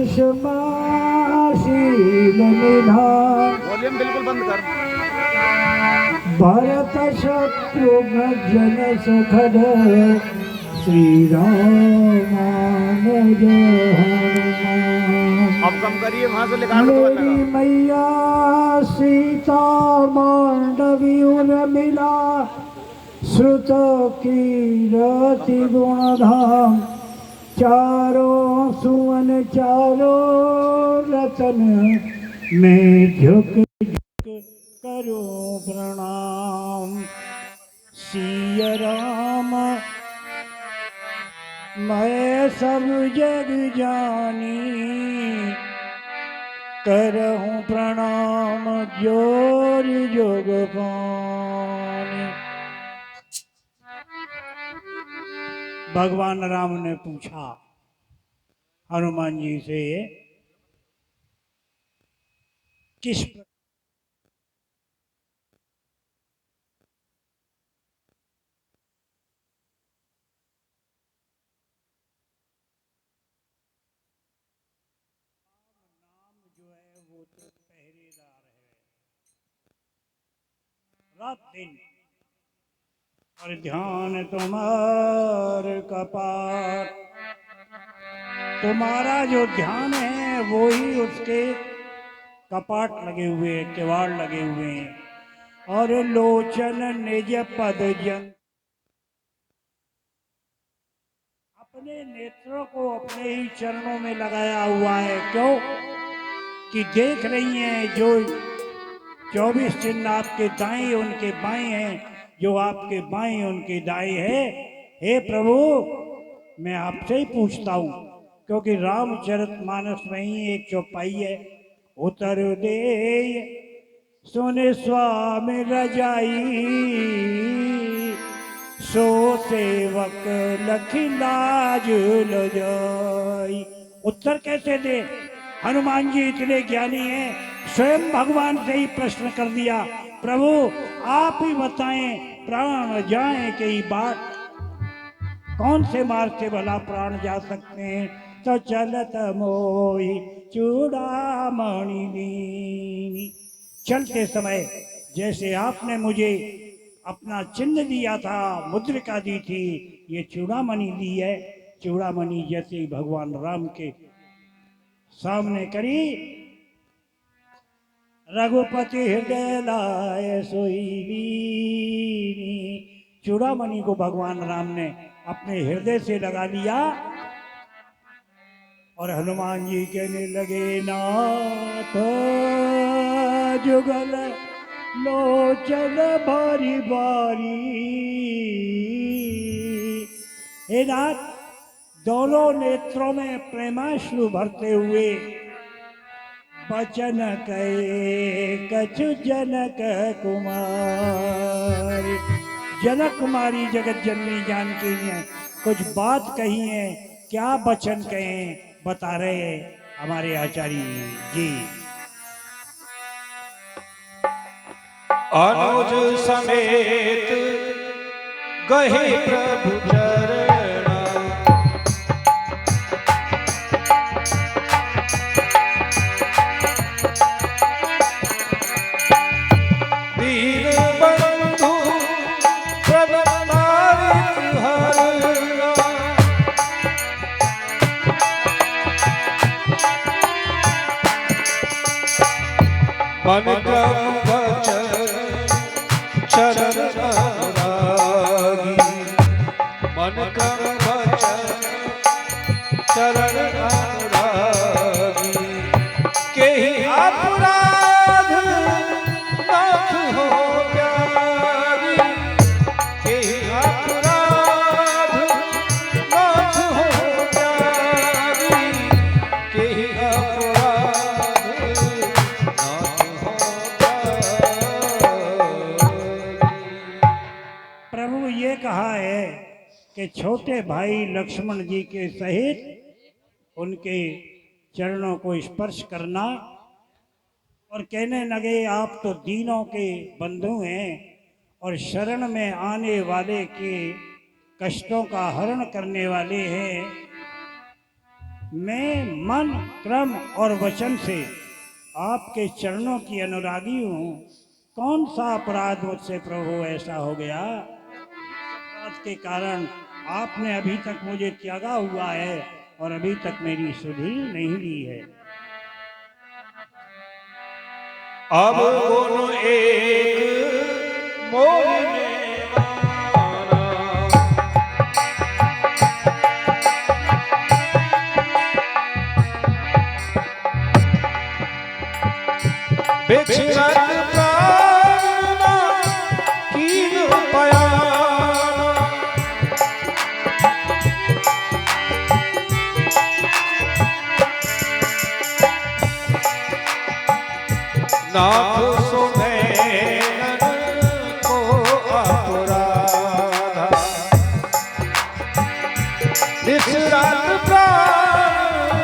क्षमाशील निधान वॉल्यूम बिल्कुल बंद कर। भरत शत्रुघ्न जन सुखद श्री रामानुज हनुमान। अब कम करिए, वहां से लिखा दो मेरी मैया सीता मांडवी उर्मिला श्रुत कीरति गुणधाम चारों सुवन चारों रतन में झुक करो प्रणाम। सिय राम मैं सब जग जानी करहूँ प्रणाम जोर जोग पानी। भगवान राम ने पूछा हनुमान जी से किस वो तो पहरेदार है रात दिन और ध्यान तुम्हार कपाट। तुम्हारा जो ध्यान है वो ही उसके कपाट लगे हुए हैं, किवाड़ लगे हुए हैं। और लोचन निज पद जन अपने नेत्रों को अपने ही चरणों में लगाया हुआ है। क्यों कि देख रही हैं जो 24 चिन्ह आपके दाएं उनके बाएं हैं, जो आपके बाएं उनके दाएं है। हे प्रभु मैं आपसे ही पूछता हूँ, क्योंकि रामचरितमानस में ही एक चौपाई है, उतर दे सुन स्वामी रजाई सो सेवक लखी लाज लजाई। उत्तर कैसे दे? हनुमान जी इतने ज्ञानी हैं, स्वयं भगवान से ही प्रश्न कर दिया, प्रभु आप ही बताएं प्राण जाए कई बात, कौन से मार्ग से भला प्राण जा सकते हैं? तो चलत मोहि चूड़ामणि दीनी। चलते समय जैसे आपने मुझे अपना चिन्ह दिया था, मुद्रिका दी थी, ये चूड़ामणि दी है। चूड़ामणि जैसे ही भगवान राम के सामने करी, रघुपति हृदय लाए सोई लीनी। चूड़ामणि को भगवान राम ने अपने हृदय से लगा लिया और हनुमान जी कहने लगे, नाथ जुगल लोचन बारी बारी। हे नाथ दोनों नेत्रों में प्रेमाश्रु भरते हुए बचन कहे कछु जनक कुमारी। जनक कुमारी जगत जननी जानकी ने कुछ बात कही है, क्या बचन कहे बता रहे हैं हमारे आचार्य जी। अनुज समेत गहे प्रभु चरण दीन बंधु प्रणामित हरला। मन क्रम चरण अनुरागी, मन क्रम चरण अनुरागी, केहि अपराध नाथ हो प्यारी, केहि अपराध नाथ हो प्यारी, केहि अपराध नाथ हो प्रभु ये कहा है कि छोटे भाई लक्ष्मण जी के सहित उनके चरणों को स्पर्श करना और कहने लगे, आप तो दीनों के बंधु हैं और शरण में आने वाले के कष्टों का हरण करने वाले हैं। मैं मन, क्रम और वचन से आपके चरणों की अनुरागी हूँ। कौन सा अपराध मुझसे प्रभु ऐसा हो गया, अपराध के कारण आपने अभी तक मुझे त्यागा हुआ है और अभी तक मेरी सुधि नहीं ली है। अब गुण एक मोहिने माना, बिछड़त प्राणना कीन पयाना, नाथ सुने को अपराधा, बिछड़त प्राण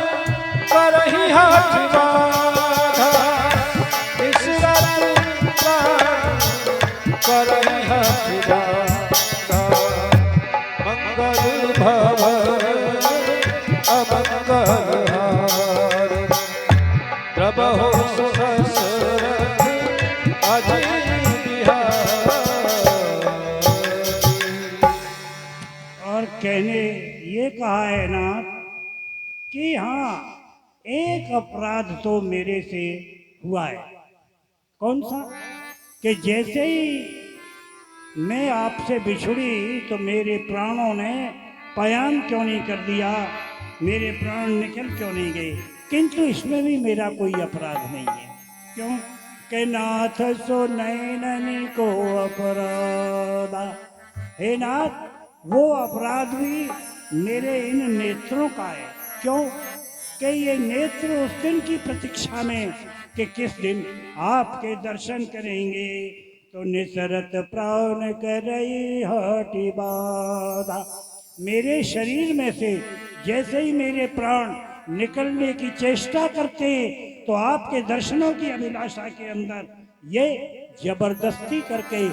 करहि हाथ बाधा, बिछड़त प्राण करहि हाथ बाधा, मंगल भवन अमंगल हार, प्रभु सुदशरथ अजय बिहारी। और कहने ये कहा है नाथ कि हाँ, एक अपराध तो मेरे से हुआ है। कौन सा? कि जैसे ही मैं आपसे बिछुड़ी तो मेरे प्राणों ने पयान क्यों नहीं कर दिया, मेरे प्राण निकल क्यों नहीं गए। किंतु इसमें भी मेरा कोई अपराध नहीं है। क्यों? कि नाथ सो नैननी को अपराधा। हे नाथ, वो अपराध भी मेरे इन नेत्रों का है। क्यों? कि ये नेत्र उस दिन की प्रतीक्षा में कि किस दिन आपके दर्शन करेंगे तो निसरत प्राण करई हटि बाधा। मेरे शरीर में से जैसे ही मेरे प्राण निकलने की चेष्टा करते तो आपके दर्शनों की अभिलाषा के अंदर ये जबरदस्ती करके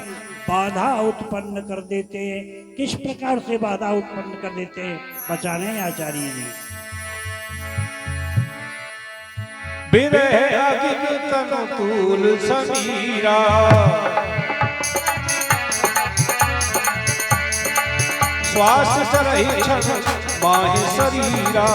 बाधा उत्पन्न कर देते हैं। किस प्रकार से बाधा उत्पन्न कर देते हैं, बचाने आचार्य जी। बिरह अगिन तन तूल समीरा, श्वास चरहि क्षण माहि शरीरा,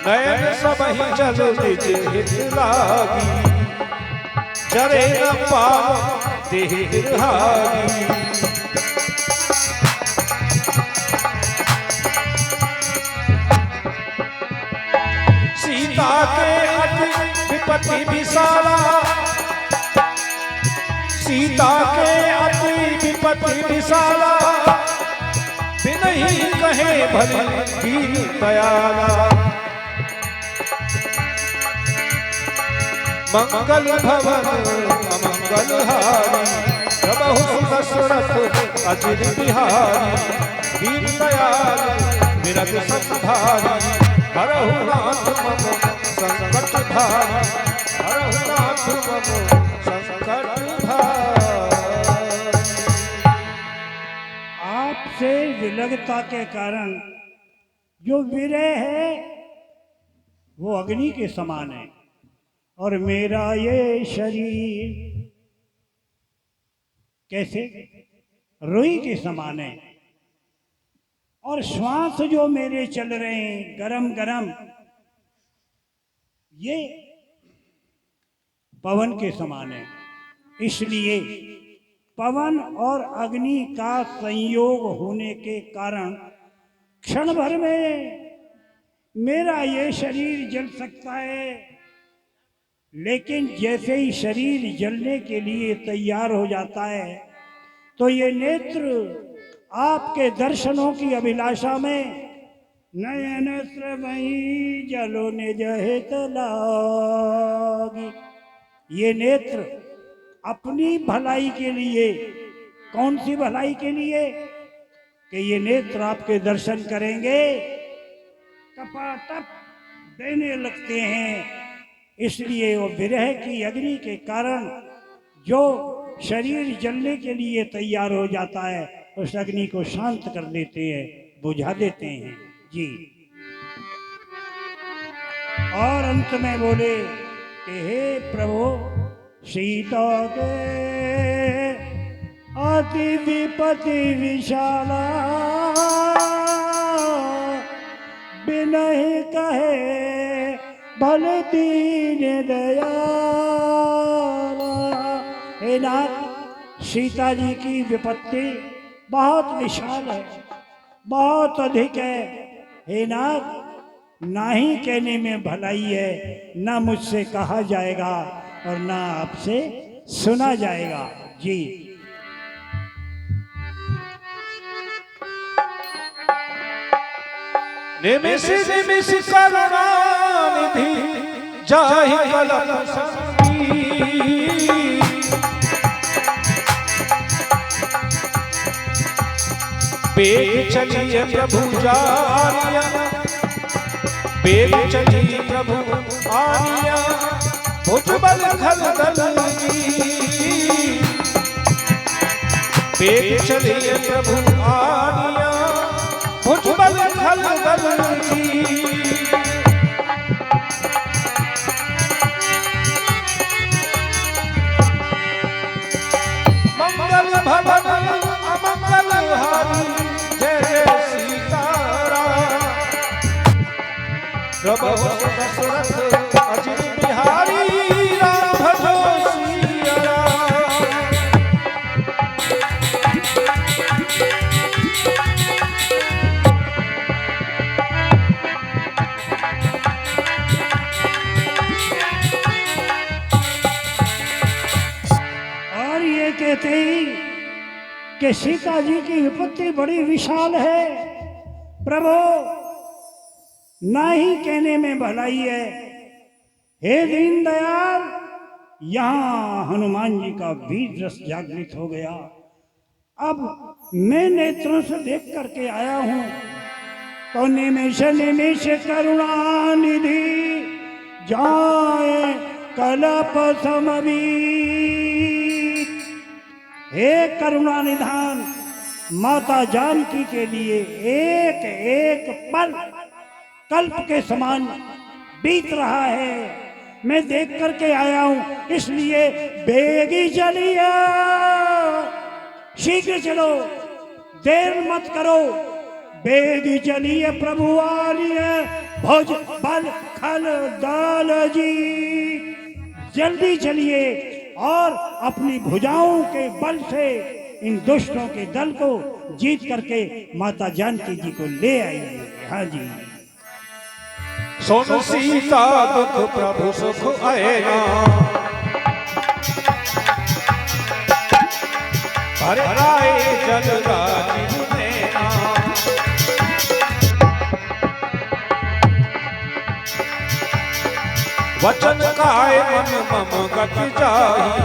नयन सबहि जल निज हित लागी, चरे न पाव देह बिरहागी, सीता के अति विपत्ति विशाला, सीता के अति विपत्ति विशाला, बिनहि कहे भली वीर दयाला, मंगल भवन अमंगल हारी, प्रभु सुदशरथ अजिर बिहारी, दीन दयाल विरज संधारी, हरहु नाथ मम संकट भारी, हरहु नाथ मम संकट भारी। आपसे विलगता के कारण जो विरह है वो अग्नि के समान है और मेरा ये शरीर कैसे रुई के समान है और श्वास जो मेरे चल रहे हैं गरम गरम, ये पवन के समान है। इसलिए पवन और अग्नि का संयोग होने के कारण क्षण भर में मेरा ये शरीर जल सकता है, लेकिन जैसे ही शरीर जलने के लिए तैयार हो जाता है तो ये नेत्र आपके दर्शनों की अभिलाषा में नयन श्रवही जलो निज हित लागी। ये नेत्र अपनी भलाई के लिए, कौन सी भलाई के लिए? कि ये नेत्र आपके दर्शन करेंगे टपाटप देने लगते हैं। इसलिए वो विरह की अग्नि के कारण जो शरीर जलने के लिए तैयार हो जाता है, उस अग्नि को शांत कर देते हैं, बुझा देते हैं जी। और अंत में बोले कि हे प्रभु सीता के अति विपति विशाला बिनहि कहे भल दीन दयाला। हे नाथ, सीता जी की विपत्ति बहुत विशाल है, बहुत अधिक है। हे नाथ, ना ही कहने में भलाई है, ना मुझसे कहा जाएगा और ना आपसे सुना जाएगा जी। निमिष निमिष करुणानिधि जाहि कलप संगी। बेग चलिए प्रभु जानिया, बेग चलिए प्रभु आनिया, भुजबल खल दलगी। बेग चलिए प्रभु आनिया, भुजबल खल दलगी। मंगल भवन अमंगल हारी, जय जय सीताराम। प्रभु दशरथ अजित बिहारी, राम भजो सिया राम। और ये कहते ही कि सीता जी की विपत्ति बड़ी विशाल है, प्रभु ना ही कहने में भलाई है। हे दीनदयाल, यहाँ हनुमान जी का वीर रस जागृत हो गया। अब मैं नेत्रों से देख करके आया हूँ, तो निमिष निमिष करुणा निधि जाए कलप समवीत। हे करुणा निधान, माता जानकी के लिए एक एक पल कल्प के समान बीत रहा है। मैं देख करके आया हूं, इसलिए बेगी चलिए, शीघ्र चलो, देर मत करो। बेगी चलिए प्रभु आलिए, भुज बल खल दाल जी। जल्दी चलिए और अपनी भुजाओं के बल से इन दुष्टों के दल को जीत करके माता जानकी जी को ले आइए। हाँ जी। सुन सीता दुख प्रभु सुख आएगा, भराए जल राजीव नैना। वचन काय मन मम गति जाहि,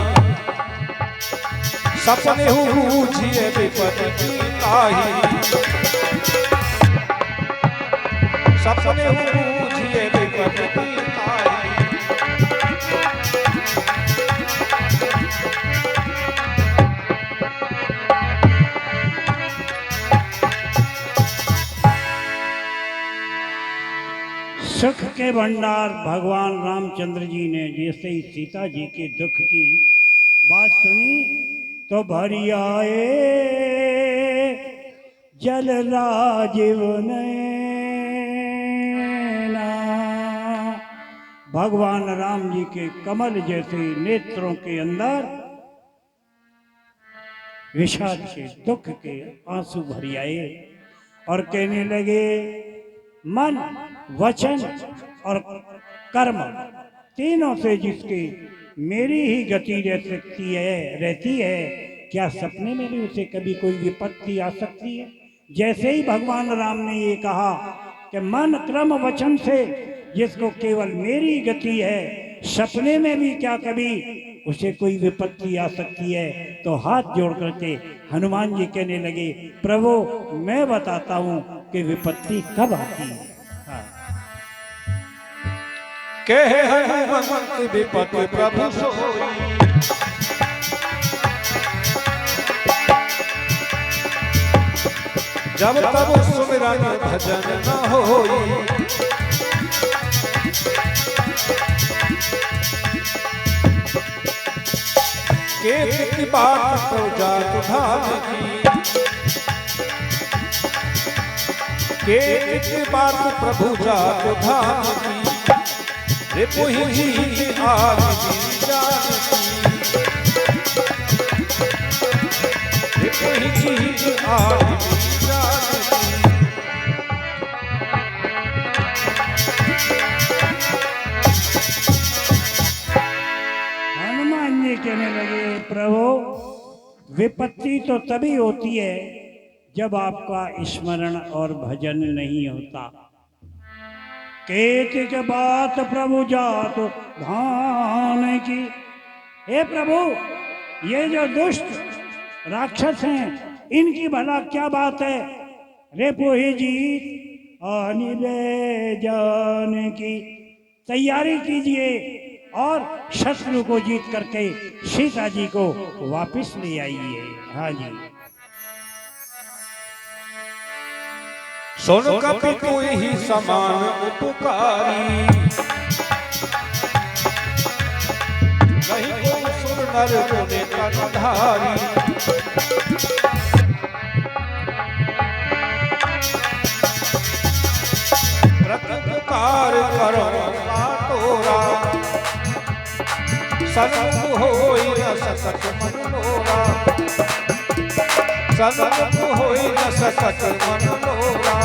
सपने बूझिए विपत्ति ताहि। सपने बूझिए विपत्ति ताहि। सुख के भंडार भगवान रामचंद्र जी ने जैसे ही सीता जी के दुख की बात सुनी तो भरी आए जल राजीव नैना। भगवान राम जी के कमल जैसे नेत्रों के अंदर विषाद के दुख के आंसू भरी आए और कहने लगे, मन वचन और कर्म तीनों से जिसकी मेरी ही गति रहती है, क्या सपने में भी उसे कभी कोई विपत्ति आ सकती है? जैसे ही भगवान राम ने ये कहा कि मन क्रम वचन से जिसको केवल मेरी गति है, सपने में भी क्या कभी उसे कोई विपत्ति आ सकती है? तो हाथ जोड़ करके हनुमान जी कहने लगे, प्रभु मैं बताता हूँ कि विपत्ति कब आती है। कहे हनुमंत विपत्ति प्रभु सोई, जब तब सुमिरन भजन न होई। के बात तो जात धाम की, के बात प्रभु जात धाम की, रे पुहि जी आदमी जानती, रे पुहि जी आदमी जानती। हनुमान जी कहने लगे, प्रभु विपत्ति तो तभी होती है जब आपका स्मरण और भजन नहीं होता। केतिक बात प्रभु जात धान की। हे प्रभु, ये जो दुष्ट राक्षस हैं, इनकी भला क्या बात है? रे पोही जीत अनिले जान की। तैयारी कीजिए और शत्रु को जीत करके सीता जी को वापस ले आइए। हाँ जी। सुन कपि कोई ही समान उपकारी, नहीं को सुर नर गुने कंधारी। पुकार करो तोरा, सन्मुख होई न सकत मन मोरा, सन्मुख होई न सकत मन मोरा।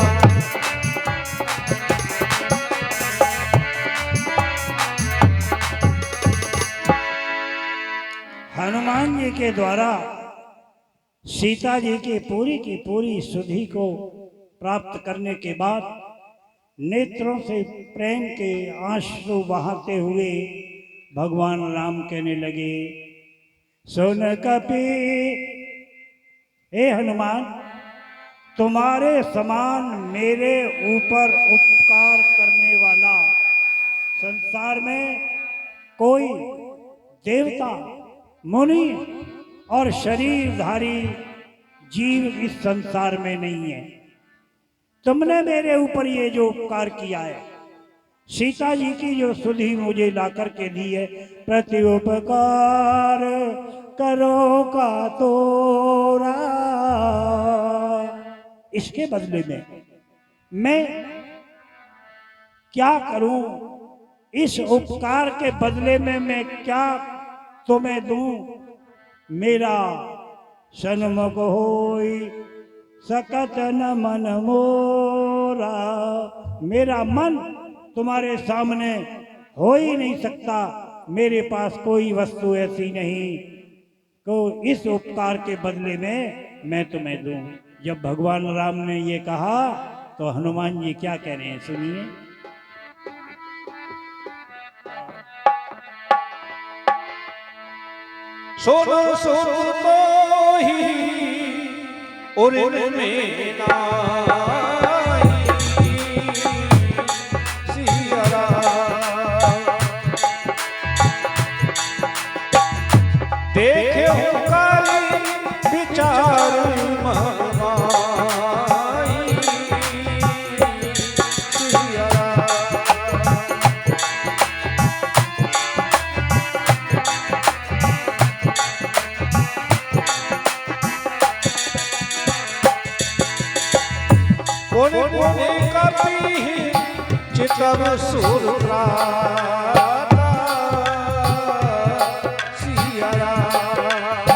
हनुमान जी के द्वारा सीता जी की पूरी सुधि को प्राप्त करने के बाद नेत्रों से प्रेम के आंसू बहाते हुए भगवान राम कहने लगे, सुन कपि, हे हनुमान, तुम्हारे समान मेरे ऊपर उपकार करने वाला संसार में कोई देवता, मुनि और शरीरधारी जीव इस संसार में नहीं है। तुमने मेरे ऊपर ये जो उपकार किया है, सीता जी की जो सुधि मुझे ला करके दी है, प्रति उपकार करो का तोरा, इसके बदले में मैं क्या करूं? इस उपकार के बदले में मैं क्या तुम्हें दूं? मेरा सन्मुख होई सकत न मन मोरा, मेरा मन तुम्हारे सामने हो ही नहीं सकता। मेरे पास कोई वस्तु ऐसी नहीं को इस उपकार के बदले में मैं तुम्हें दूं। जब भगवान राम ने ये कहा तो हनुमान जी क्या कह रहे हैं, सुनिए। सोनो सोनो तो ही और में नाई सिया राम, देखे हो काली विचार मनमाई सिया राम। कोने कोने कपि चितव सुर प्राता सिया राम,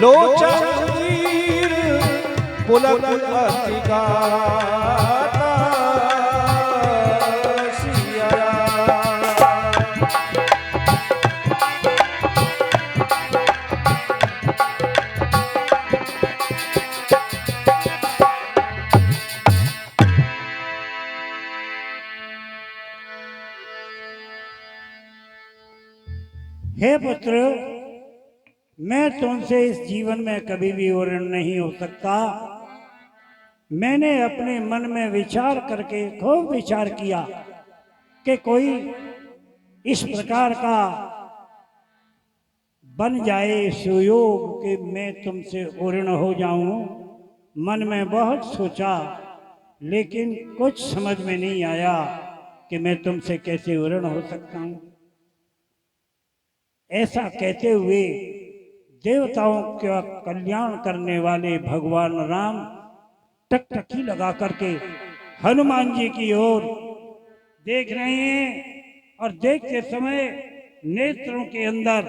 लोचन तीर पुलक अति गाता सिया राम। हे पुत्र, मैं तुमसे इस जीवन में कभी भी वर्ण नहीं हो सकता। मैंने अपने मन में विचार करके खूब विचार किया कि कोई इस प्रकार का बन जाए सुयोग कि मैं तुमसे उर्ण हो जाऊं। मन में बहुत सोचा, लेकिन कुछ समझ में नहीं आया कि मैं तुमसे कैसे उर्ण हो सकता हूं। ऐसा कहते हुए देवताओं का कल्याण करने वाले भगवान राम टकटकी लगा करके हनुमान जी की ओर देख रहे हैं, और देखते समय नेत्रों के अंदर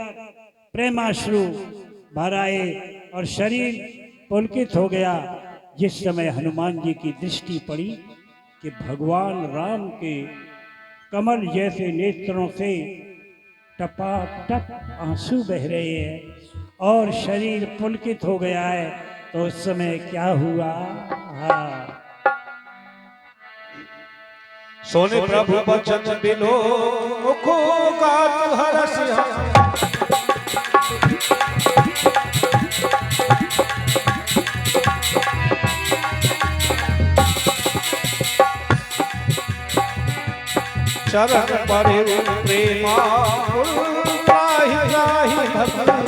प्रेमाश्रु भर आए और शरीर पुलकित हो गया। जिस समय हनुमान जी की दृष्टि पड़ी कि भगवान राम के कमल जैसे नेत्रों से टपाटप आंसू बह रहे हैं और शरीर पुलकित हो गया है, तो उस समय क्या हुआ? हाँ, सोने प्रभु बचन बिलो मुखो गात हरस चरण परे प्रेमा त्राहि त्राहि भगवन्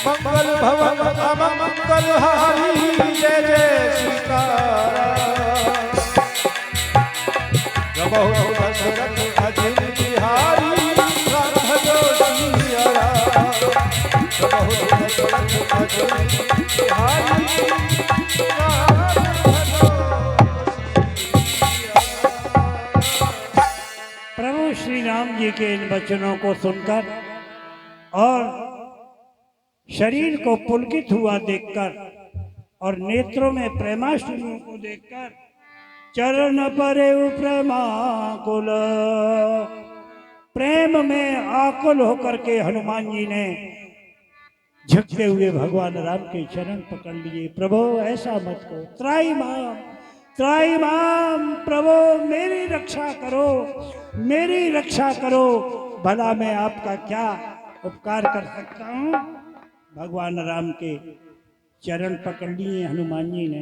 मंगल भवन अमंगल हारी जय जय सीताराम। प्रभु दशरथ अजित बिहारी राम भजो सिया राम। प्रभु दशरथ अजित बिहारी राम भजो सिया राम। प्रभु श्री राम जी के इन वचनों को सुनकर और शरीर को पुलकित हुआ देखकर और नेत्रों में प्रेमाश्रुओं को देखकर चरण परे प्रेमाकुल, प्रेम में आकुल होकर के हनुमान जी ने झुकते हुए भगवान राम के चरण पकड़ लिए। प्रभु ऐसा मत करो, त्राई माम प्रभु मेरी रक्षा करो, मेरी रक्षा करो, भला मैं आपका क्या उपकार कर सकता हूँ। भगवान राम के चरण पकड़ लिए हनुमान जी ने।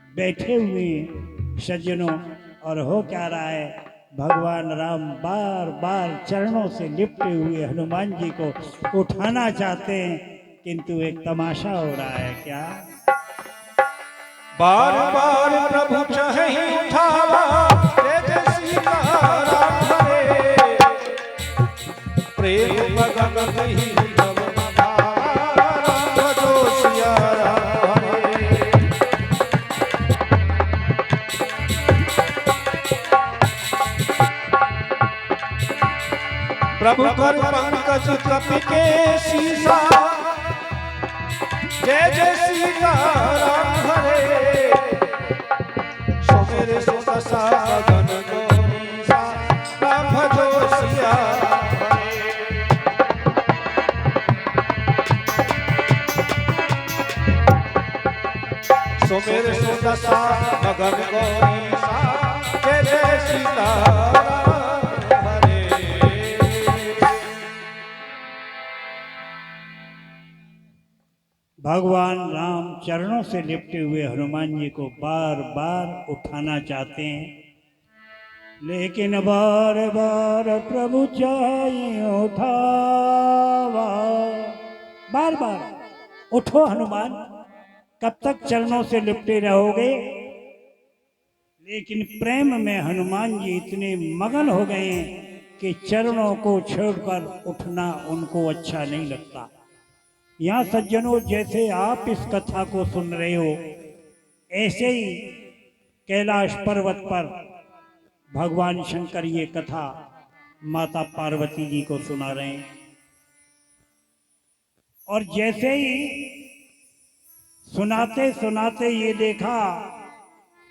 बैठे हुए सज्जनों, और हो क्या रहा है, भगवान राम बार बार चरणों से लिपटे हुए हनुमान जी को उठाना चाहते हैं, किंतु एक तमाशा हो रहा है। क्या? बार बार प्रभु चाहे उठावा जय जय सीताराम हरे। प्रेम मगन कही तब राम भजो सिया राम हरे। प्रभु कर पंकज कपि के सीसा जय जय सीताराम हरे। सो मेरे सो दशा गगन गौरी सा राम भजो सिया हरे। सो मेरे सो दशा गगन गौरी सा जय जय सीताराम हरे। भगवान राम चरणों से लिपटे हुए हनुमान जी को बार बार उठाना चाहते हैं, लेकिन बार बार प्रभु चाहिए उठावा। बार बार उठो हनुमान, कब तक चरणों से लिपटे रहोगे? लेकिन प्रेम में हनुमान जी इतने मगन हो गए हैं कि चरणों को छोड़कर उठना उनको अच्छा नहीं लगता। यहाँ सज्जनों, जैसे आप इस कथा को सुन रहे हो, ऐसे ही कैलाश पर्वत पर भगवान शंकर ये कथा माता पार्वती जी को सुना रहे हैं। और जैसे ही सुनाते सुनाते ये देखा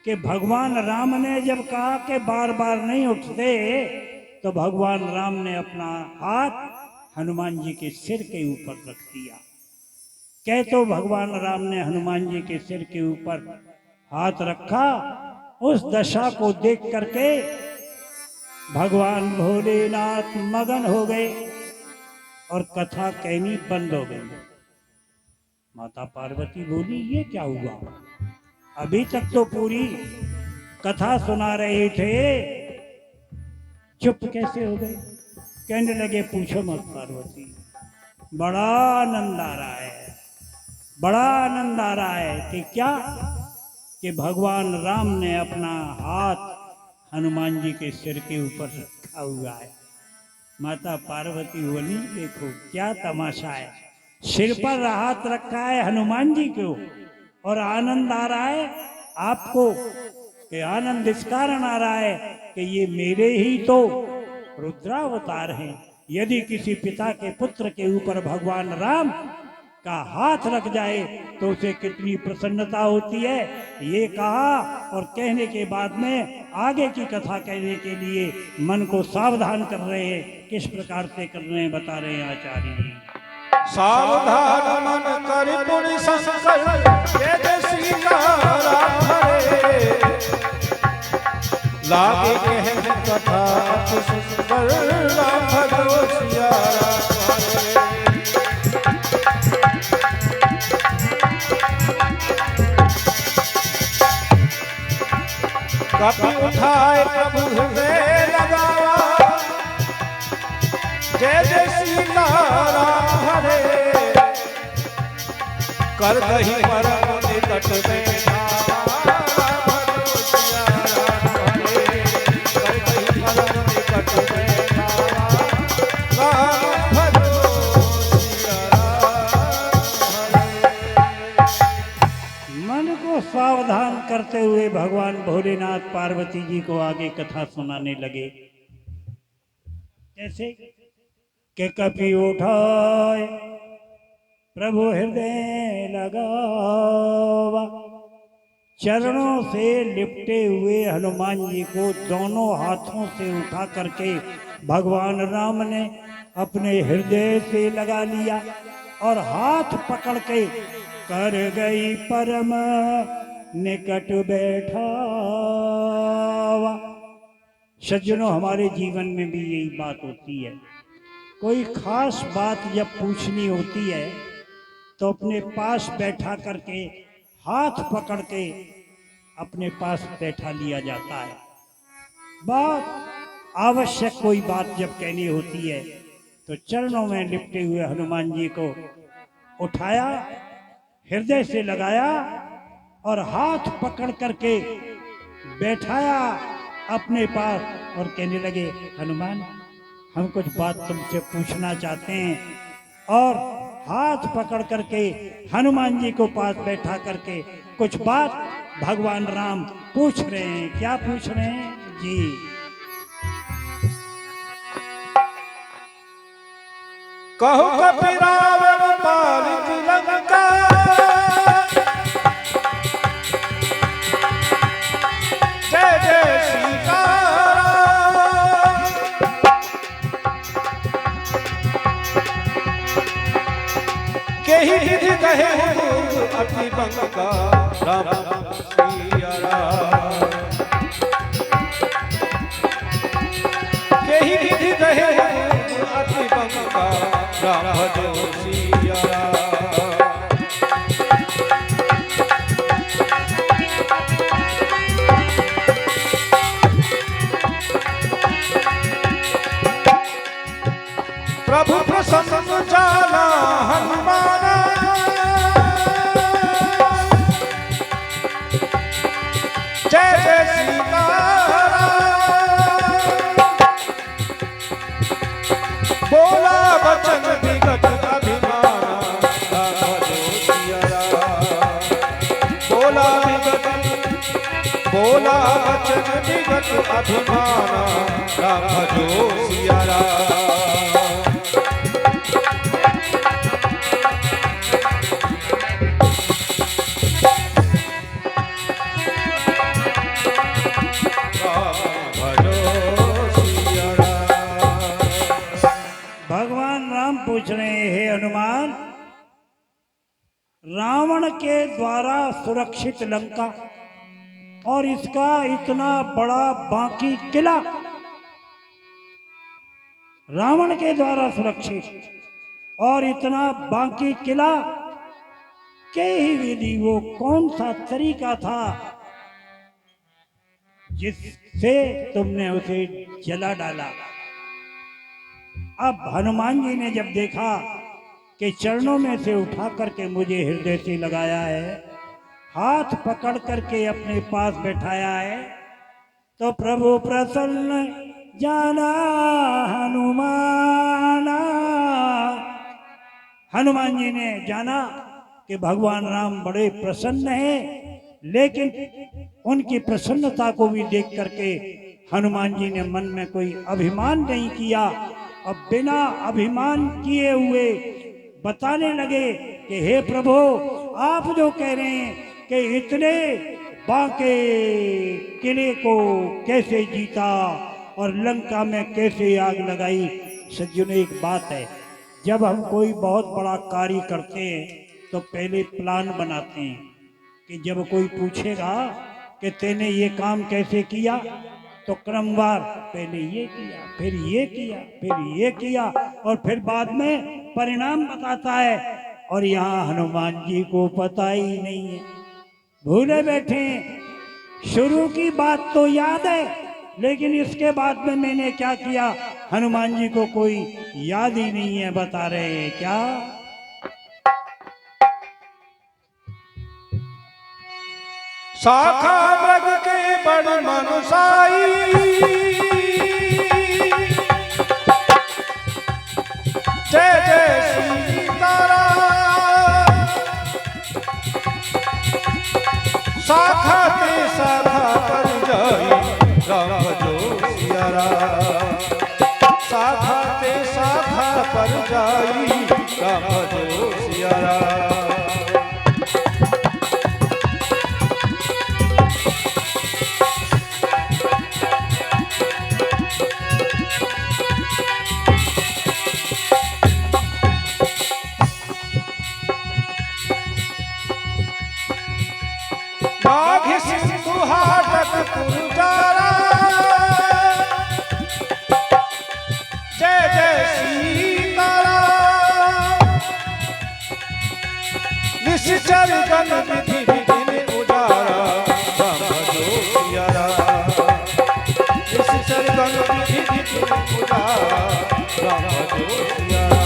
कि भगवान राम ने जब कहा कि बार बार नहीं उठते, तो भगवान राम ने अपना हाथ हनुमान जी के सिर के ऊपर रख दिया। कह तो भगवान राम ने हनुमान जी के सिर के ऊपर हाथ रखा। उस दशा को देख करके भगवान भोलेनाथ मगन हो गए और कथा कहनी बंद हो गई। माता पार्वती बोली ये क्या हुआ? अभी तक तो पूरी कथा सुना रहे थे, चुप कैसे हो गए? कहने लगे पूछो मत पार्वती, बड़ा आनंद आ रहा है, बड़ा आनंद आ रहा है। कि क्या? कि भगवान राम ने अपना हाथ हनुमान जी के सिर के ऊपर रखा हुआ है। माता पार्वती बोली देखो क्या तमाशा है, सिर पर हाथ रखा है हनुमान जी को और आनंद आ रहा है आपको। कि आनंद इस कारण आ रहा है कि ये मेरे ही तो रुद्रावतार हैं। यदि किसी पिता के पुत्र के ऊपर भगवान राम का हाथ रख जाए तो उसे कितनी प्रसन्नता होती है। ये कहा और कहने के बाद में आगे की कथा कहने के लिए मन को सावधान कर रहे हैं। किस प्रकार से कर रहे हैं बता रहे हैं आचार्य जी। सावधान मन कर पुनि संकर ये देसी का हरे लागे कहन कथा सुंदर राम भजो सिया कपि उठाए प्रभु हृदय लगावा जय जय सीताराम हरे कर दही परम निकट में सावधान करते हुए भगवान भोलेनाथ पार्वती जी को आगे कथा सुनाने लगे। कैसे? के कपि उठाए प्रभु हृदय लगावा, चरणों से लिपटे हुए हनुमान जी को दोनों हाथों से उठा करके भगवान राम ने अपने हृदय से लगा लिया और हाथ पकड़ के कर गई परम निकट बैठा। सज्जनों, हमारे जीवन में भी यही बात होती है। कोई खास बात जब पूछनी होती है तो अपने पास बैठा करके हाथ पकड़ के अपने पास बैठा लिया जाता है। बात आवश्यक कोई बात जब कहनी होती है तो चरणों में लिपटे हुए हनुमान जी को उठाया, हृदय से लगाया और हाथ पकड़ करके बैठाया अपने पास और कहने लगे हनुमान, हम कुछ बात तुमसे पूछना चाहते हैं। और हाथ पकड़ करके हनुमान जी को पास बैठा करके कुछ बात भगवान राम पूछ रहे हैं। क्या पूछ रहे हैं जी? कहो कपि रावण पालित लंका जय जय सीताराम केहि विधि कहे अति बंका राम सिया राम केहि विधि कहे अति बंका राम भजो सिया राम। प्रभु प्रसन्न जाला हनुमाना जय जय सीताराम बोला बचन विगत अभिमाना राम भजो सिया राम बोला बचन विगत अभिमाना राम भजो सिया राम। भगवान राम पूछ रहे हैं हे हनुमान, रावण के द्वारा सुरक्षित लंका और इसका इतना बड़ा बांकी किला, रावण के द्वारा सुरक्षित और इतना बांकी किला ही विधि, वो कौन सा तरीका था जिससे तुमने उसे जला डाला। अब हनुमान जी ने जब देखा कि चरणों में से उठा करके मुझे हृदय से लगाया है, हाथ पकड़ करके अपने पास बैठाया है, तो प्रभु प्रसन्न जाना हनुमाना। हनुमान जी ने जाना कि भगवान राम बड़े प्रसन्न हैं, लेकिन उनकी प्रसन्नता को भी देख करके हनुमान जी ने मन में कोई अभिमान नहीं किया। अब बिना अभिमान किए हुए बताने लगे कि हे प्रभु, आप जो कह रहे हैं कि इतने बांके किले को कैसे जीता और लंका में कैसे आग लगाई। सज्जनों, एक बात है, जब हम कोई बहुत बड़ा कार्य करते हैं तो पहले प्लान बनाते हैं कि जब कोई पूछेगा कि तूने ये काम कैसे किया, तो क्रमवार पहले ये किया, फिर ये किया, फिर ये किया, और फिर बाद में परिणाम बताता है। और यहाँ हनुमान जी को पता ही नहीं है, भूले बैठे हैं। शुरू की बात तो याद है, लेकिन इसके बाद में मैंने क्या किया हनुमान जी को कोई याद ही नहीं है। बता रहे हैं क्या? शाखा मृग के बड़ मनुसाई, जय जय सीताराम। शाखा ते शाखा पर जाई, राम भजो सिया राम। शाखा ते शाखा पर जाई, राम भजो सिया राम। जय जय सीताराम। निश्चर गण विधि विधिन उजारा, राम भजो सिया राम। निश्चर गण विधि विधिन उजारा, राम भजो सिया राम।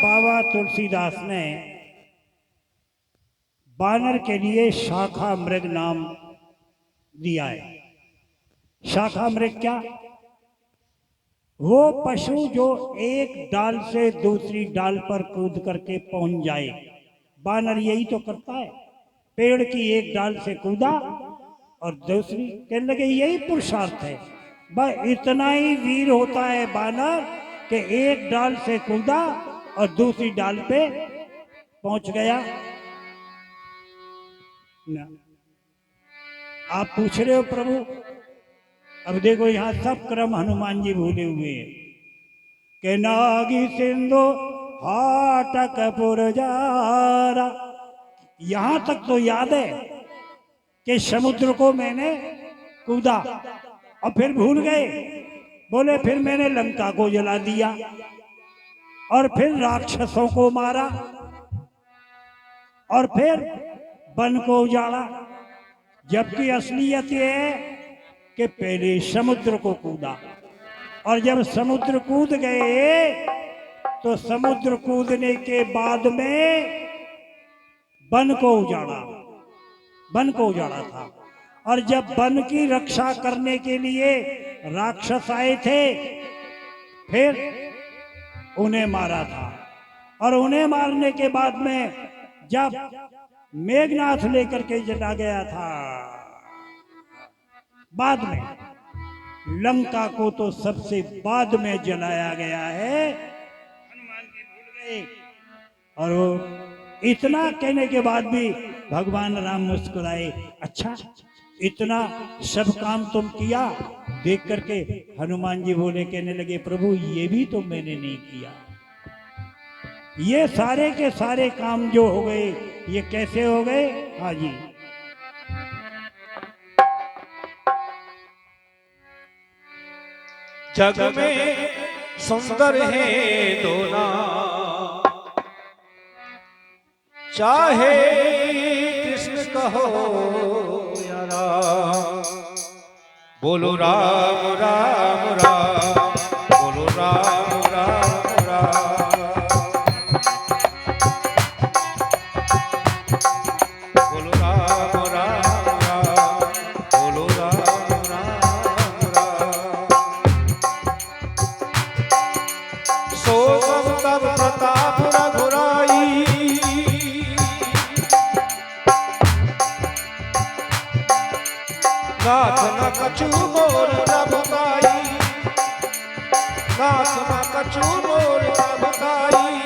बाबा तुलसीदास ने बानर के लिए शाखा मृग नाम दिया है। शाखा मृग क्या? वो पशु जो एक डाल से दूसरी डाल पर कूद करके पहुंच जाए। बानर यही तो करता है, पेड़ की एक डाल से कूदा और दूसरी, कहने लगे यही पुरुषार्थ है। बस इतना ही वीर होता है बानर कि एक डाल से कूदा और दूसरी डाल पे पहुंच गया ना। आप पूछ रहे हो प्रभु, अब देखो यहां सब क्रम हनुमान जी भूले हुए हैं कि नागी सिंधु हाटक पुरजारा। यहां तक तो याद है कि समुद्र को मैंने कूदा और फिर भूल गए। बोले फिर मैंने लंका को जला दिया और फिर राक्षसों को मारा और फिर वन को उजाड़ा। जबकि असलियत ये है कि पहले समुद्र को कूदा और जब समुद्र कूद गए तो समुद्र कूदने के बाद में वन को उजाड़ा, वन को उजाड़ा था। और जब वन की रक्षा करने के लिए राक्षस आए थे फिर उन्हें मारा था। और उन्हें मारने के बाद में जब मेघनाथ लेकर के चला गया था, बाद में लंका को तो सबसे बाद में जलाया गया है। हनुमान जी भूल गए और वो इतना कहने के बाद भी भगवान राम मुस्कुराए। अच्छा, इतना सब काम तुम किया। देख करके हनुमान जी बोले, कहने लगे प्रभु ये भी तो मैंने नहीं किया, ये सारे के सारे काम जो हो गए ये कैसे हो गए? हाँ जी, जग में सुंदर है दोना, चाहे कृष्ण कहो या राम। बोलो राम राम राम, बोलो राम राम राम, बोलो राम राम राम, बोलो राम राम राम। सो तब प्रताप रघुराई, नाथ न कछु मोर प्रभुताई, नाथ न कछु मोर प्रभुताई।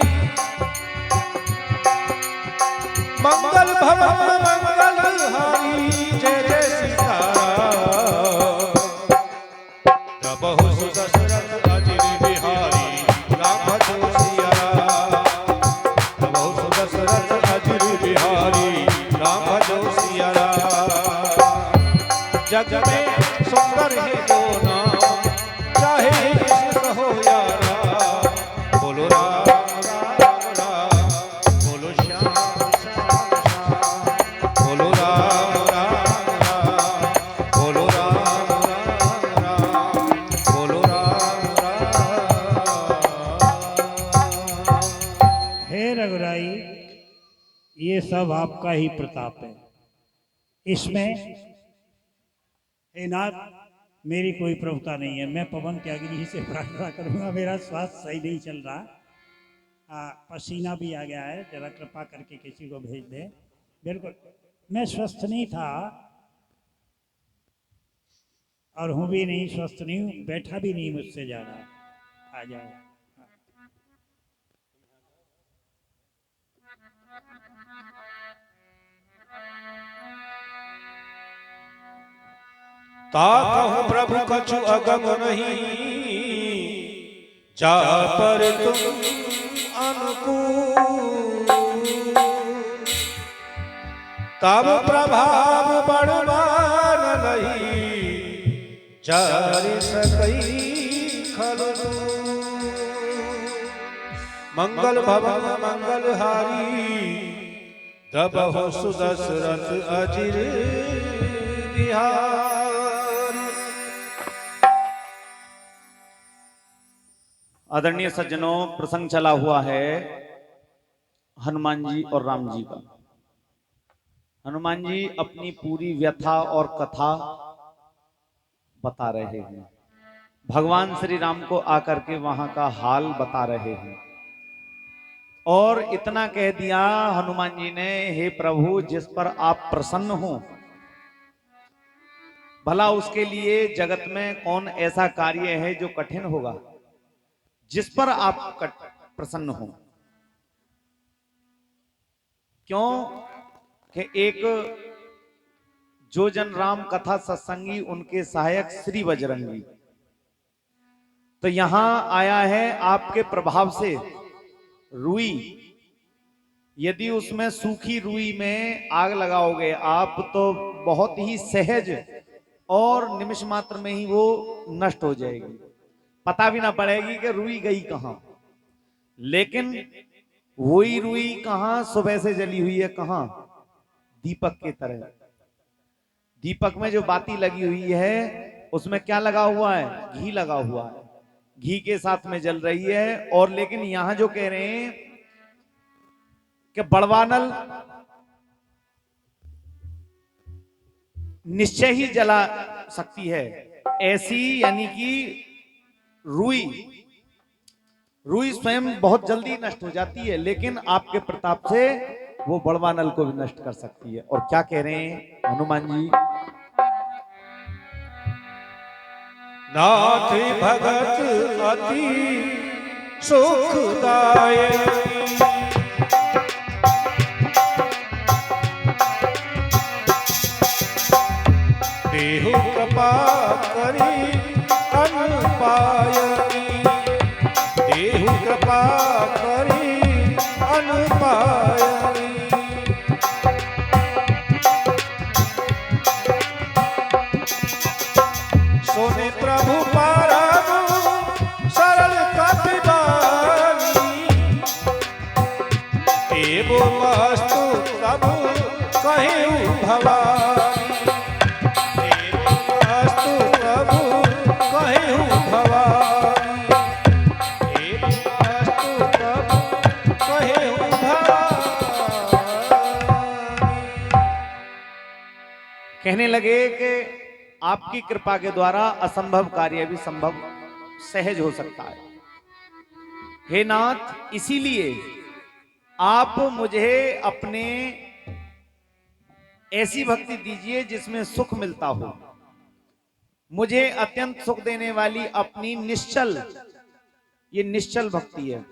मंगल भवन मंगल हारी, जय जय सीताराम। प्रभु सुदशरथ अजिर बिहारी, राम भजो सिया राम। प्रभु सुदशरथ अजिर बिहारी, राम भजो सिया राम। जग में सुंदर है दोना, चाहे कृष्ण कहो या राम। बोलो राम राम राम, बोलो श्याम श्याम श्याम, बोलो राम राम राम, बोलो राम राम राम, बोलो राम राम। हे रघुराई, ये सब आपका ही प्रताप है। इसमें हे नाथ, मेरी कोई प्रभुता नहीं है। मैं पवन त्यागी जी से प्रार्थना करूंगा, मेरा स्वास्थ्य सही नहीं चल रहा, पसीना भी आ गया है, जरा कृपा करके किसी को भेज दे। बिल्कुल मैं स्वस्थ नहीं था और हूँ भी नहीं, स्वस्थ नहीं हूँ, बैठा भी नहीं मुझसे जा रहा। आ जाओ। ताकहु प्रभु कछु अगम नहीं, जा पर तुम अनुकूल। तब प्रभाव बड़वान नहीं, जारि सकई खलू। मंगल भवन मंगल हारी, दबहु सुदशरथ अजिर बिहारी। आदरणीय सज्जनों, प्रसंग चला हुआ है हनुमान जी और राम जी का। हनुमान जी अपनी पूरी व्यथा और कथा बता रहे हैं, भगवान श्री राम को आकर के वहां का हाल बता रहे हैं। और इतना कह दिया हनुमान जी ने, हे प्रभु, जिस पर आप प्रसन्न हो, भला उसके लिए जगत में कौन ऐसा कार्य है जो कठिन होगा, जिस पर आप प्रसन्न हो। क्यों कि एक जो जन राम कथा सत्संगी, उनके सहायक श्री बजरंगी, तो यहां आया है आपके प्रभाव से। रुई, यदि उसमें सूखी रुई में आग लगाओगे आप, तो बहुत ही सहज और निमिष मात्र में ही वो नष्ट हो जाएगी, पता भी ना पड़ेगी कि रुई गई कहां। लेकिन वही रुई कहां सुबह से जली हुई है, कहां? दीपक की तरह। दीपक में जो बाती लगी हुई है, उसमें क्या लगा हुआ है? घी लगा हुआ है, घी के साथ में जल रही है। और लेकिन यहां जो कह रहे हैं कि बड़वानल निश्चय ही जला सकती है, ऐसी यानी कि रुई स्वयं बहुत जल्दी नष्ट हो जाती है, लेकिन आपके प्रताप से वो बड़वानल को भी नष्ट कर सकती है। और क्या कह रहे हैं हनुमान जी? नाथ भगत अति सुखदायक, देहु कृपा करी अन पायकी, देहु कृपा करी पायनी। सोने प्रभु परम सरल कपिबानी, एवो वस्तु प्रभु कहु भवानी, एवो वस्तु प्रभु कहु भवानी, एवो वस्तु प्रभु कहु भवानी। कहने लगे कि आपकी कृपा के द्वारा असंभव कार्य भी संभव सहज हो सकता है। हे नाथ, इसीलिए आप मुझे अपने ऐसी भक्ति दीजिए जिसमें सुख मिलता हो। मुझे अत्यंत सुख देने वाली अपनी निश्चल, ये निश्चल भक्ति है।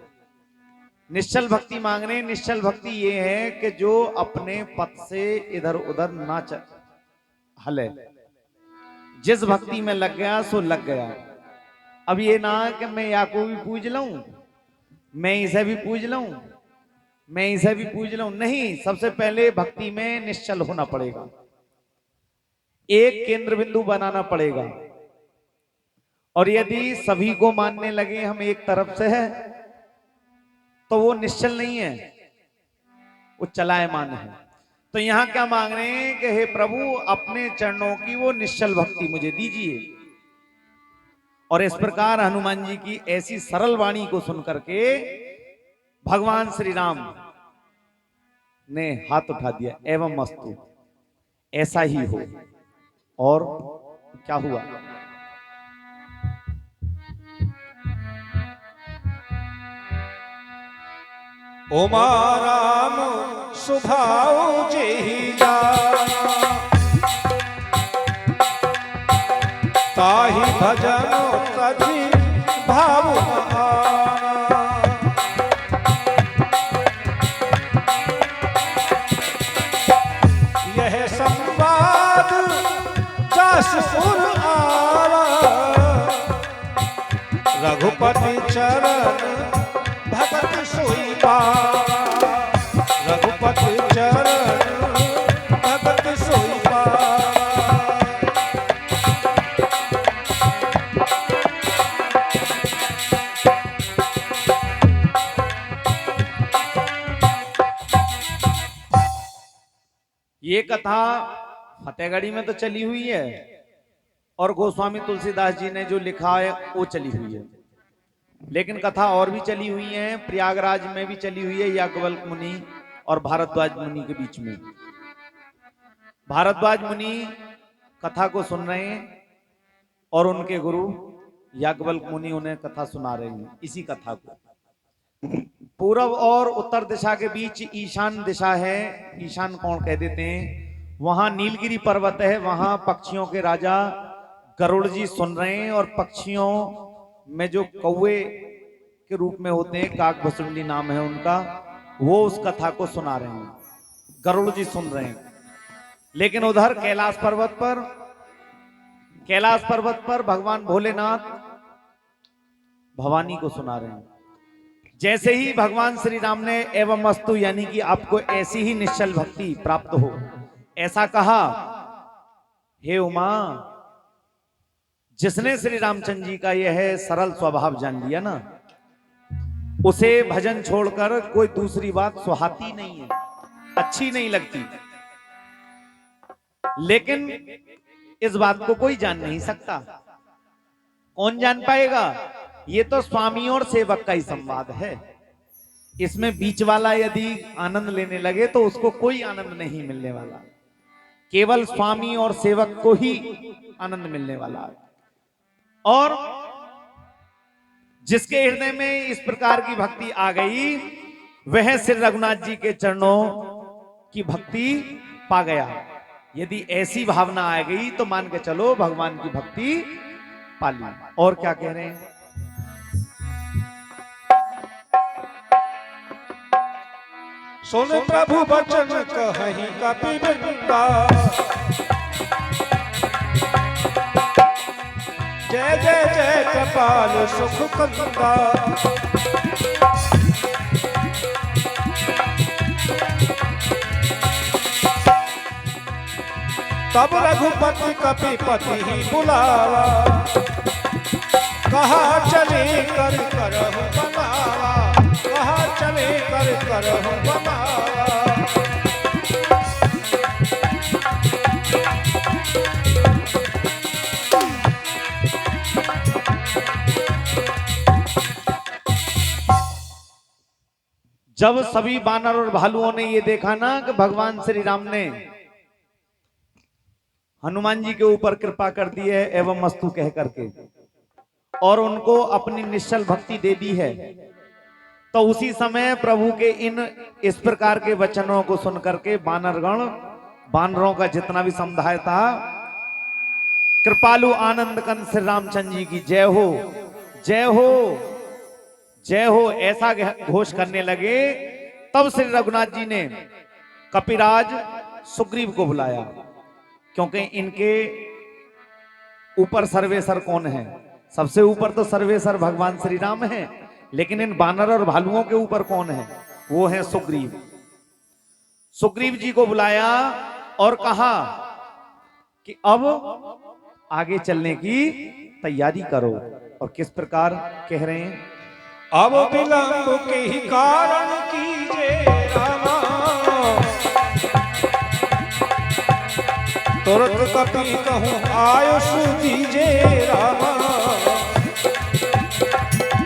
निश्चल भक्ति मांग रहे हैं। निश्चल भक्ति ये है कि जो अपने पथ से इधर उधर ना हले, जिस भक्ति में लग गया सो लग गया। अब ये ना कि मैं या को भी पूज लूं, मैं इसे भी पूज लूं, मैं इसे भी पूज लूं, नहीं। सबसे पहले भक्ति में निश्चल होना पड़ेगा, एक केंद्र बिंदु बनाना पड़ेगा। और यदि सभी को मानने लगे हम एक तरफ से है तो वो निश्चल नहीं है, वो चलायमान है। तो यहां क्या मांग रहे हैं कि हे प्रभु, अपने चरणों की वो निश्चल भक्ति मुझे दीजिए। और इस प्रकार हनुमान जी की ऐसी सरल वाणी को सुनकर के भगवान श्री राम ने हाथ उठा दिया, एवं मस्तु, ऐसा ही हो। और क्या हुआ? उमा राम सुभाव जेहि जाना, ताहि भजन तजी भाव आना। यह संवाद जसपुर आवा, रघुपति चरण भगत सोई पावा, रघुपति चरण भगत सोई पावा। ये कथा फतेहगढ़ी में तो चली हुई है और गोस्वामी तुलसीदास जी ने जो लिखा है वो चली हुई है, लेकिन कथा और भी चली हुई है। प्रयागराज में भी चली हुई है, याज्ञवल्क्य मुनि और भारद्वाज मुनि के बीच में। भारद्वाज मुनि कथा को सुन रहे हैं और उनके गुरु याज्ञवल्क्य मुनि उन्हें कथा सुना रहे हैं। इसी कथा को पूर्व और उत्तर दिशा के बीच ईशान दिशा है, ईशान कोण कह देते हैं। वहां नीलगिरी पर्वत है, वहां पक्षियों के राजा गरुड़ जी सुन रहे हैं और पक्षियों में जो कौवे के रूप में होते हैं, काक भसुंडी नाम है उनका, वो उस कथा को सुना रहे हैं, गरुड़ जी सुन रहे हैं। लेकिन उधर कैलाश पर्वत पर भगवान भोलेनाथ भवानी को सुना रहे हैं। जैसे ही भगवान श्री राम ने एवं मस्तु यानी कि आपको ऐसी ही निश्चल भक्ति प्राप्त हो ऐसा कहा, हे उमा, जिसने श्री रामचंद्र जी का यह सरल स्वभाव जान लिया ना, उसे भजन छोड़कर कोई दूसरी बात सुहाती नहीं है, अच्छी नहीं लगती। लेकिन इस बात को कोई जान नहीं सकता। कौन जान पाएगा? ये तो स्वामी और सेवक का ही संवाद है। इसमें बीच वाला यदि आनंद लेने लगे तो उसको कोई आनंद नहीं मिलने वाला, केवल स्वामी और सेवक को ही आनंद मिलने वाला है। और जिसके हृदय में इस प्रकार की भक्ति आ गई, वह श्री रघुनाथ जी के चरणों की भक्ति पा गया। यदि ऐसी भावना आ गई तो मान के चलो भगवान की भक्ति पा ली। और क्या कह रहे हैं? सुन प्रभु बचन कहि कपि वृंदा, जय जय जय कृपाल सुख कंदा। तब रघुपति कपिपति ही बुलावा, कहा चले कर करहु बनावा, कहा चले कर करहु बनावा। जब सभी बानर और भालुओं ने ये देखा ना कि भगवान श्री राम ने हनुमान जी के ऊपर कृपा कर दी है एवं मस्तु कह करके और उनको अपनी निश्चल भक्ति दे दी है, तो उसी समय प्रभु के इन इस प्रकार के वचनों को सुनकर के बानरगण, बानरों का जितना भी समुदाय था, कृपालु आनंद कंद श्री रामचंद्र जी की जय हो, जय हो, जय हो, ऐसा घोष करने लगे। तब श्री रघुनाथ जी ने कपिराज सुग्रीव को बुलाया, क्योंकि इनके ऊपर सर्वेसर कौन है? सबसे ऊपर तो सर्वेसर भगवान श्री राम है, लेकिन इन बानर और भालुओं के ऊपर कौन है? वो है सुग्रीव। सुग्रीव जी को बुलाया और कहा कि अब आगे चलने की तैयारी करो। और किस प्रकार कह रहे हैं? अब विलंब के ही कारण कीजिए रामा, तुरंत कपि कहूँ आयुष दीजिए रामा,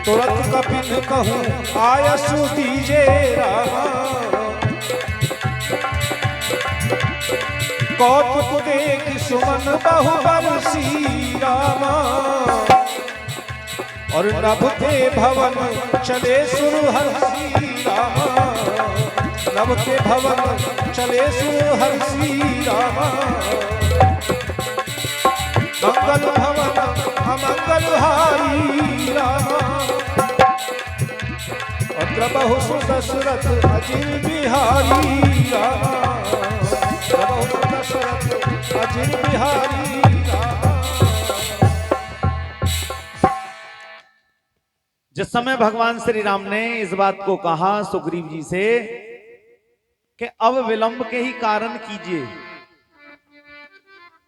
तुरंत कपि कहूँ आयुष दीजिए रामा। कौतुक देख सुमन बहु बरसी रामा, और नभ के भवन चले सुरहर्षि रामा, नभ के भवन चले सुरहर्षि रामा। मंगल भवन अमंगल हारी रामा, अत्र बहु दशरथ अजिर बिहारी रामा, बहु दशरथ अजिर बिहारी रामा। जिस समय भगवान श्री राम ने इस बात को कहा सुग्रीव जी से कि अब विलंब के ही कारण कीजिए,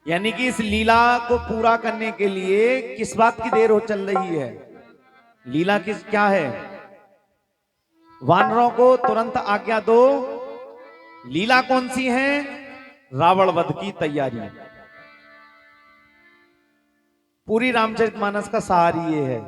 यानी कि इस लीला को पूरा करने के लिए किस बात की देर हो चल रही है? लीला किस क्या है? वानरों को तुरंत आज्ञा दो। लीला कौन सी है? रावण वध की तैयारी। पूरी रामचरितमानस का सार ये है।